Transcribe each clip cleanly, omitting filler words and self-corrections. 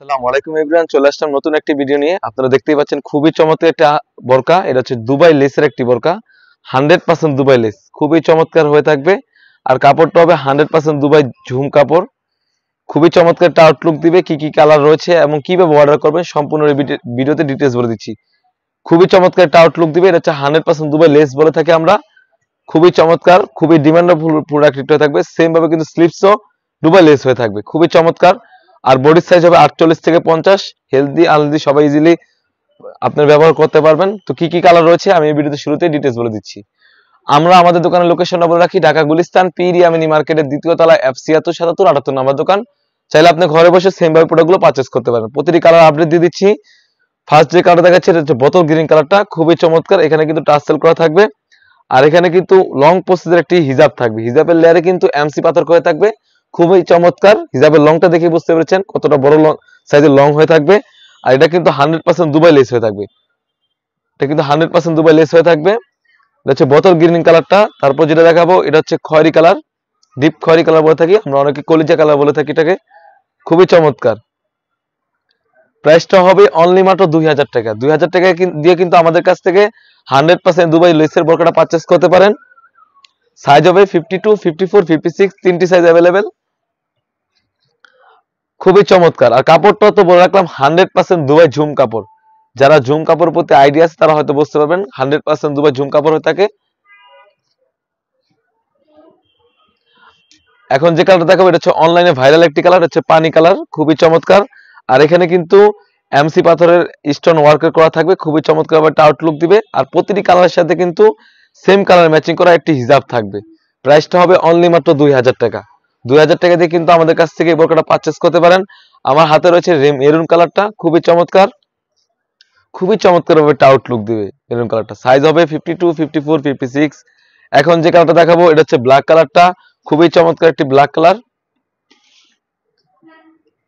আসসালামু আলাইকুম এভরিওয়ান, চলে আসলাম নতুন একটি ভিডিও নিয়ে। আপনারা দেখতেই পাচ্ছেন খুবই চমৎকার একটা বোরকা। এটা হচ্ছে দুবাই লেসের একটি বোরকা, 100% দুবাই লেস, খুবই চমৎকার হয়ে থাকবে। আর কাপড়টা হবে 100% দুবাই ঝুম কাপড়। খুবই চমৎকার একটা আউটলুক দিবে। কি কি কালার রয়েছে এবং কিভাবে অর্ডার করবেন সম্পূর্ণ ভিডিওতে ডিটেলস বলে দিচ্ছি। খুবই চমৎকার একটা আউটলুক দিবে। এটা হচ্ছে 100% দুবাই লেস বলে থাকি আমরা। খুবই চমৎকার, খুবই ডিমান্ডেবল প্রোডাক্ট হয়ে থাকবে। সেম ভাবে কিন্তু স্লিপসও দুবাই লেস হয়ে থাকবে, খুবই চমৎকার। আর বডির সাইজ হবে 48 থেকে 50। হেলদি আনহেলদি সবাই ইজিলি আপনার ব্যবহার করতে পারবেন। তো কি কি কালার রয়েছে আমি এই ভিডিওতে শুরুতেই ডিটেলস বলে দিচ্ছি। আমরা আমাদের দোকানের লোকেশনটা বলে রাখি, ঢাকা গুলিস্তান পীর ইয়ামিনী মার্কেটের দ্বিতীয় তলায় F76 77 78 নাম্বার দোকান। চাইলে আপনি ঘরে বসে সেম ভাবে প্রোডাক্টগুলো পারচেজ করতে পারেন। প্রতিটি কালার আপডেট দিয়ে দিচ্ছি। ফার্স্ট যে কালারটা দেখাচ্ছে এটা হচ্ছে বোতল গ্রিন কালারটা, খুবই চমৎকার। এখানে কিন্তু টাসেল করা থাকবে। আর এখানে কিন্তু লং প্রসেসের একটি হিজাব থাকবে। হিজাবের লেয়ারে কিন্তু এমসি পাথর করে থাকবে, খুবই চমৎকার। হিজাবের লংটা দেখে বুঝতে পেরেছেন কতটা বড় লং সাইজের লং হয়ে থাকবে। আর এটা কিন্তু 100% দুবাই লেস হয়ে থাকবে। এটা কিন্তু 100% দুবাই লেস হয়ে থাকবে। এটা হচ্ছে বোতল গ্রিন কালারটা। তারপর যেটা দেখাবো এটা হচ্ছে খয়েরি কালার, ডিপ খয়েরি কালার বলে থাকি আমরা, অনেকে কলিজা কালার বলে থাকি এটাকে। খুবই চমৎকার। প্রাইসটা হবে অনলি মাত্র 2000 টাকা। 2000 টাকা দিয়ে কিন্তু আমাদের কাছ থেকে 100% দুবাই লেসের বোরকাটা পারচেজ করতে পারেন। সাইজ হবে 52, 54, 56, তিনটি সাইজ অ্যাভেলেবেল। খুবই চমৎকার। আর কাপড়টা তো বলে রাখলাম 100% দুবাই ঝুম কাপড়। যারা ঝুম কাপড়ের প্রতি আইডিয়া আছে তারা হয়তো বুঝতে পারবেন 100% দুবাই ঝুম কাপড় হয়ে থাকে। এখন যে কালারটা দেখাবো এটা হচ্ছে অনলাইনে ভাইরাল একটি কালার, হচ্ছে পানি কালার, খুবই চমৎকার। আর এখানে কিন্তু এমসি পাথরের স্টোন ওয়ার্কের করা থাকবে, খুবই চমৎকার একটা আউটলুক দিবে। আর প্রতিটি কালারের সাথে কিন্তু সেম কালার ম্যাচিং করা একটি হিজাব থাকবে। প্রাইসটা হবে অনলি মাত্র 2000 টাকা। 2000 টাকা দিয়ে কিন্তু আমাদের কাছ থেকে এই বোরকাটা পারচেজ করতে পারেন। আমার হাতে রয়েছে মেরুন কালারটা, খুবই চমৎকার। খুবই চমৎকার ভাবে একটা আউটলুক দিবে মেরুন কালারটা। সাইজ হবে 52, 54, 56। এখন যে কালারটা দেখাবো এটা হচ্ছে ব্ল্যাক কালারটা, খুবই চমৎকার একটি ব্ল্যাক কালার।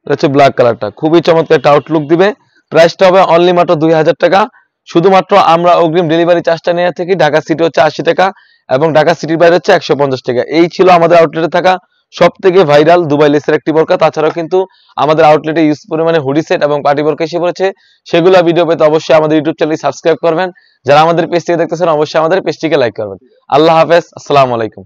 এটা হচ্ছে ব্ল্যাক কালারটা, খুবই চমৎকার একটা আউটলুক দিবে। প্রাইসটা হবে অনলি মাত্র 2000 টাকা। শুধুমাত্র আমরা অগ্রিম ডেলিভারি চার্জটা নিয়ে থাকি। ঢাকা সিটি হচ্ছে 80 টাকা এবং ঢাকা সিটির বাইরে হচ্ছে 150 টাকা। এই ছিল আমাদের আউটলেটে থাকা সব থেকে ভাইরাল দুবাই লেসের একটি বোরকা। তাছাড়াও কিন্তু আমাদের আউটলেটে ইউজ পরিমাণে হুডি সেট এবং পার্টি বোরকা এসে পড়েছে। সেগুলো ভিডিও পেতে অবশ্যই আমাদের ইউটিউব চ্যানেল সাবস্ক্রাইব করবেন। যারা আমাদের পেজ থেকে দেখতেছেন অবশ্যই আমাদের পেজটিকে লাইক করবেন। আল্লাহ হাফেজ, আসসালামু আলাইকুম।